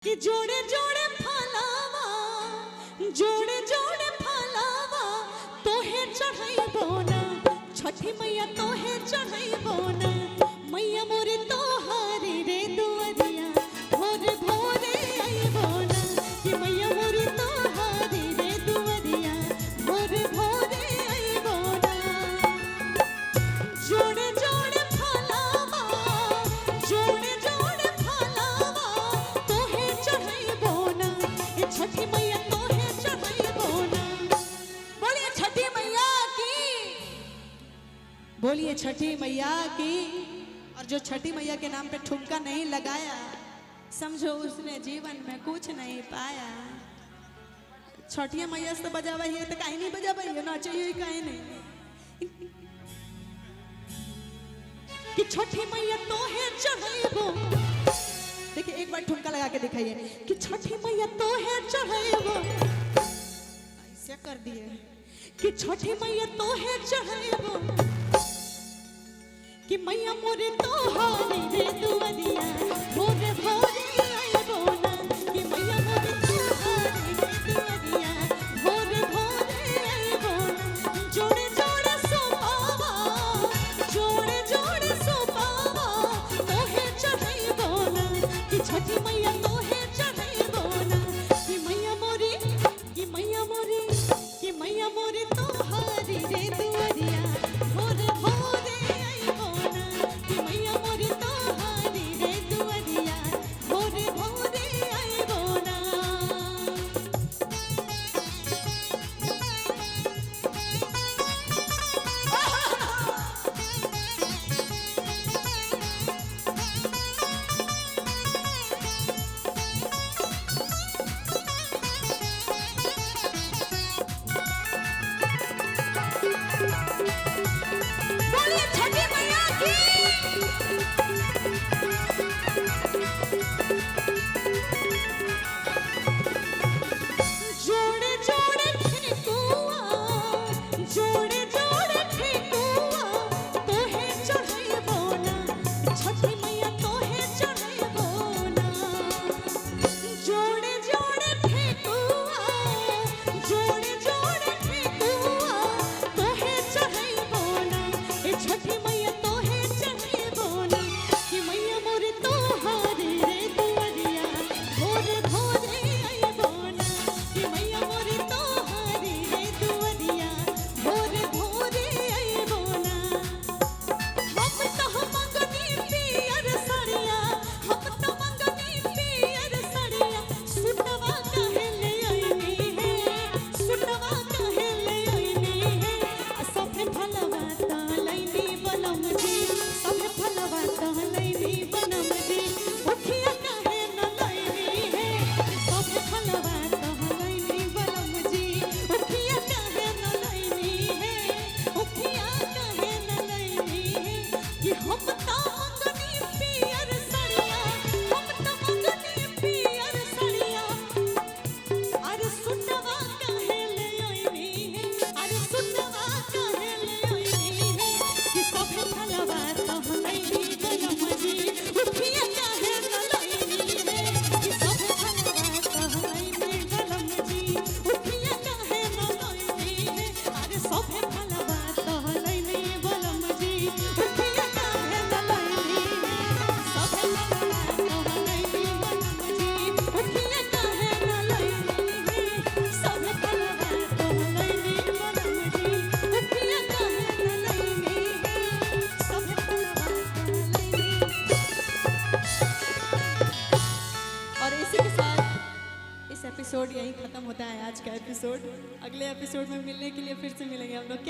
कि जोड़े जोड़े फलावा जोड़े जोड़े फलावा तोहे चढ़ाइबो ना छठी मैया तोहे चढ़ाइबो ना मैया मोरे तोहारी रे दुआरिया भोरे भोरे आइबो ना कि मैया मोरे तोहारी रे दुआरिया भोरे भोरे आइबो ना जोड़े जोड़े फलावा जोड़े जोड़े फलावा तोहे चढ़ाइबो ना ए छठी मैया तोहे चढ़ाइबो ना। बोलिए छठी मैया की, बोलिए छठी मैया की। और जो छठी मैया के नाम पे ठुमका नहीं लगाया समझो उसने जीवन में कुछ नहीं पाया। छठिया मैया से बजावा ही तो कहीं नहीं बजावा ही ना चाहिए कहीं नहीं कि छठी मैया तोहे चढ़ाइबो। देखिए एक बार ठुमका लगा के दिखाइए कि छठी मैया तोहे चढ़ाइबो। ऐसे कर दिए कि छठी मैया तोहे चढ़ाइबो कि मैया मोरे तोहारी रे दुआरिया भोरे भोरे आइबो ना कि मैया मोरे तोहारी रे दुआरिया भोरे भोरे आइबो ना। जोड़े जोड़े सोपावा जोड़े जोड़े सोपावा तोहे चढ़ाइबो ना कि छठी मैया तोहे चढ़ाइबो ना कि मैया मोरे कि मैया मोरे कि मैया मोरे तोहारी रे दुआरिया भोरे भोरे आइबो ना कि मैया मोरे तोहारी रे दुआरिया भोरे भोरे आइबो ना। बोलिए छठी मैया की। जोड़े जोड़े ठेकुआ जोड़े जोड़े ठेकुआ तोहे चढ़ाइबो ना छठी मैया तोहे चढ़ाइबो ना। जोड़े जोड़े ठेकुआ जोड़े जोड़े ठेकुआ तोहे चढ़ाइबो ना ए छठी मैया तोहे चढ़ाइबो ना कि मैया मोरे तोहारी रे दुआरिया भोरे भोरे आइबो ना कि मैया मोरे तोहारी रे दुआरिया भोरे भोरे आइबो ना। हम तो मंगनी पियर सड़िया हम तो मंगनी पियर सड़िया सुटवा काहे ले आइनी है सुटवा काहे ले आइनी है सभे फलवा तलैनी बनम जी सभे फलवा तलैनी बनम जी उठिया काहे न लैनी है सभे फलवा तलैनी बनम जी उठिया काहे न लैनी है उठिया काहे न लैनी है कि हम तो मंगनी पियर सड़िया हम तो मंगनी पियर सड़िया अरे सुटवा काहे ले आइनी है अरे सुटवा काहे ले आइनी है कि सभे फलवा तलैनी बनम जी उठिया काहे न लैनी है कि सभे फलवा तलैनी बनम जी उठिया काहे न लैनी है अरे सभे फलवा तलैनी बनम जी उठिया काहे न लैनी है सभे फलवा तलैनी बनम जी उठिया काहे न लैनी है सभे फलवा तलैनी बनम जी उठिया काहे न लैनी है सभे फलवा तलैनी। और इसी के साथ इस एपिसोड यहीं खत्म होता है आज का एपिसोड। अगले एपिसोड में मिलने के लिए फिर से मिलेंगे हम लोग। क्या